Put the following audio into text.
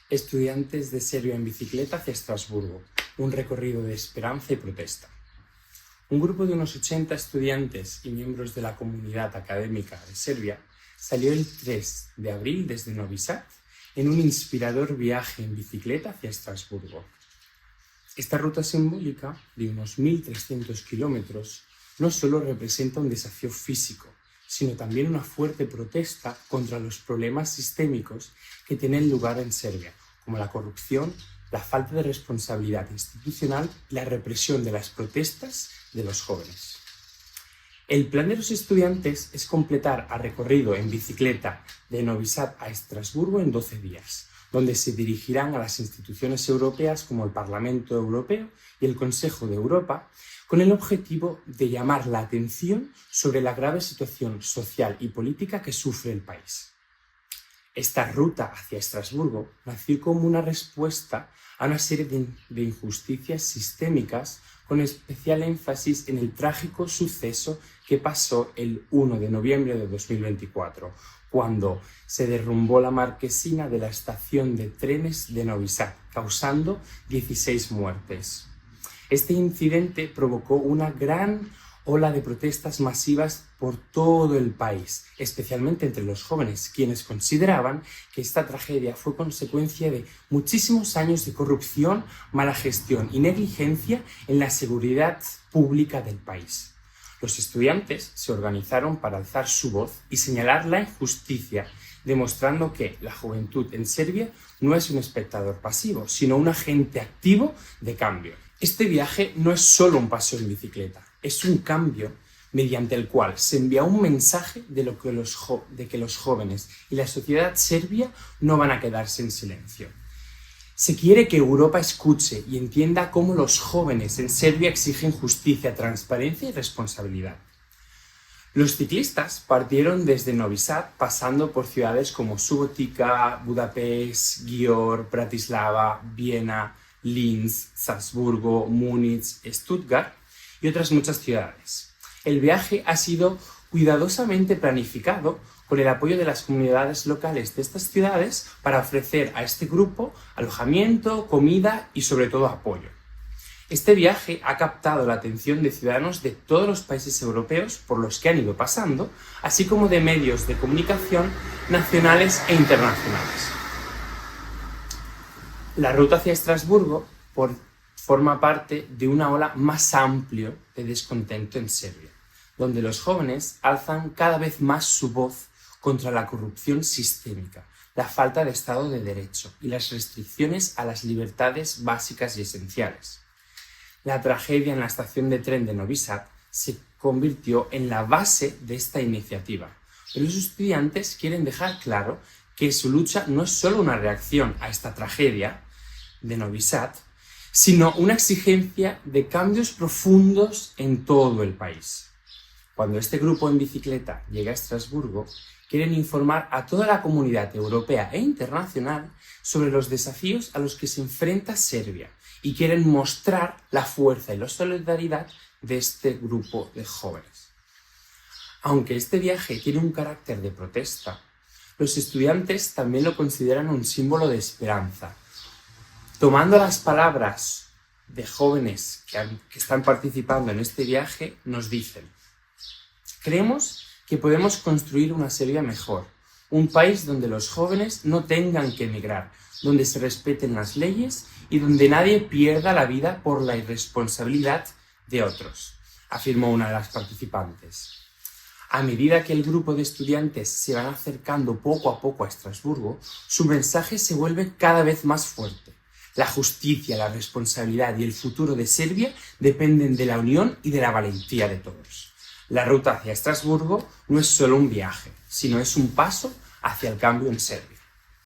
Estudiantes de Serbia en bicicleta hacia Estrasburgo, un recorrido de esperanza y protesta. Un grupo de unos 80 estudiantes y miembros de la comunidad académica de Serbia salió el 3 de abril desde Novi Sad en un inspirador viaje en bicicleta hacia Estrasburgo. Esta ruta simbólica de unos 1.300 kilómetros no solo representa un desafío físico, sino también una fuerte protesta contra los problemas sistémicos que tienen lugar en Serbia, como la corrupción, la falta de responsabilidad institucional y la represión de las protestas de los jóvenes. El plan de los estudiantes es completar el recorrido en bicicleta de Novi Sad a Estrasburgo en 12 días, donde se dirigirán a las instituciones europeas como el Parlamento Europeo y el Consejo de Europa, con el objetivo de llamar la atención sobre la grave situación social y política que sufre el país. Esta ruta hacia Estrasburgo nació como una respuesta a una serie de injusticias sistémicas, con especial énfasis en el trágico suceso que pasó el 1 de noviembre de 2024, cuando se derrumbó la marquesina de la estación de trenes de Novi Sad, causando 16 muertes. Este incidente provocó una gran ola de protestas masivas por todo el país, especialmente entre los jóvenes, quienes consideraban que esta tragedia fue consecuencia de muchísimos años de corrupción, mala gestión y negligencia en la seguridad pública del país. Los estudiantes se organizaron para alzar su voz y señalar la injusticia, demostrando que la juventud en Serbia no es un espectador pasivo, sino un agente activo de cambio. Este viaje no es solo un paseo en bicicleta, es un cambio mediante el cual se envía un mensaje de que los jóvenes y la sociedad serbia no van a quedarse en silencio. Se quiere que Europa escuche y entienda cómo los jóvenes en Serbia exigen justicia, transparencia y responsabilidad. Los ciclistas partieron desde Novi Sad, pasando por ciudades como Subotica, Budapest, Győr, Bratislava, Viena, Linz, Salzburgo, Múnich, Stuttgart y otras muchas ciudades. El viaje ha sido cuidadosamente planificado con el apoyo de las comunidades locales de estas ciudades para ofrecer a este grupo alojamiento, comida y sobre todo apoyo. Este viaje ha captado la atención de ciudadanos de todos los países europeos por los que han ido pasando, así como de medios de comunicación nacionales e internacionales. La ruta hacia Estrasburgo forma parte de una ola más amplia de descontento en Serbia, donde los jóvenes alzan cada vez más su voz contra la corrupción sistémica, la falta de Estado de Derecho y las restricciones a las libertades básicas y esenciales. La tragedia en la estación de tren de Novi Sad se convirtió en la base de esta iniciativa, pero los estudiantes quieren dejar claro que su lucha no es solo una reacción a esta tragedia de Novi Sad, sino una exigencia de cambios profundos en todo el país. Cuando este grupo en bicicleta llega a Estrasburgo, quieren informar a toda la comunidad europea e internacional sobre los desafíos a los que se enfrenta Serbia y quieren mostrar la fuerza y la solidaridad de este grupo de jóvenes. Aunque este viaje tiene un carácter de protesta, los estudiantes también lo consideran un símbolo de esperanza. Tomando las palabras de jóvenes que están participando en este viaje, nos dicen: creemos que podemos construir una Serbia mejor, un país donde los jóvenes no tengan que emigrar, donde se respeten las leyes y donde nadie pierda la vida por la irresponsabilidad de otros, afirmó una de las participantes. A medida que el grupo de estudiantes se van acercando poco a poco a Estrasburgo, su mensaje se vuelve cada vez más fuerte. La justicia, la responsabilidad y el futuro de Serbia dependen de la unión y de la valentía de todos. La ruta hacia Estrasburgo no es solo un viaje, sino es un paso hacia el cambio en Serbia.